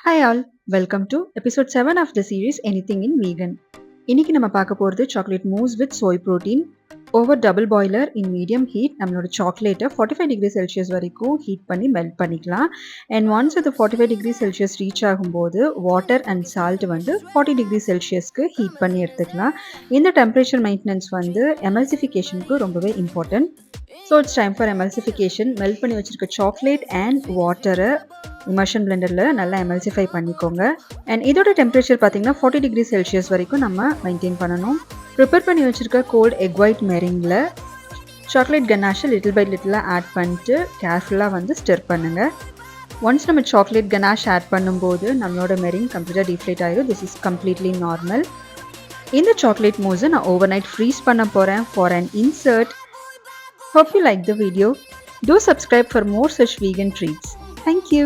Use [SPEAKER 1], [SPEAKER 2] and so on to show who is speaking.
[SPEAKER 1] Hi all, welcome to episode 7 of the series Anything in Vegan. இன்னைக்கு நம்ம பார்க்க போகிறது chocolate mousse with soy protein over double boiler in medium heat. நம்மளோட சாக்லேட்டை 45 degree Celsius வரைக்கும் heat பண்ணி melt பண்ணிக்கலாம். அண்ட் ஒன்ஸ் அது 45 டிகிரி செல்சியஸ் ரீச் ஆகும்போது வாட்டர் அண்ட் சால்ட் 40 டிகிரி செல்சியஸ்க்கு ஹீட் பண்ணி எடுத்துக்கலாம். இந்த டெம்பரேச்சர் மெயின்டெனன்ஸ் எமல்சிஃபிகேஷனுக்கு ரொம்பவே important. So it's time for emulsification. Melt பண்ணி வச்சுருக்க சாக்லேட் அண்ட் வாட்டரை இமர்ஷன் பிளெண்டரில் நல்லா எமல்சிஃபை பண்ணிக்கோங்க. அண்ட் இதோட டெம்பரேச்சர் பார்த்தீங்கன்னா 40 டிகிரி செல்சியஸ் வரைக்கும் நம்ம மெயின்டைன் பண்ணணும். ப்ரிப்பேர் பண்ணி வச்சுருக்க கோல்ட் எக் ஒயிட் மெரிங்கில் சாக்லேட் கனாஷை லிட்டில் பை லிட்டிலாக ஆட் பண்ணிட்டு கேர்ஃபுல்லாக ஸ்டிர் பண்ணுங்கள். ஒன்ஸ் நம்ம சாக்லேட் கனாஷ் ஆட் பண்ணும்போது நம்மளோட மெரிங் கம்ப்ளீட்டாக டீஃப்ளேட் ஆகிடும். This is completely normal. இந்த சாக்லேட் மூஸை நான் ஓவர் நைட் ஃப்ரீஸ் பண்ண போகிறேன் for an insert. Hope you liked the video. Do subscribe for more such vegan treats. Thank you.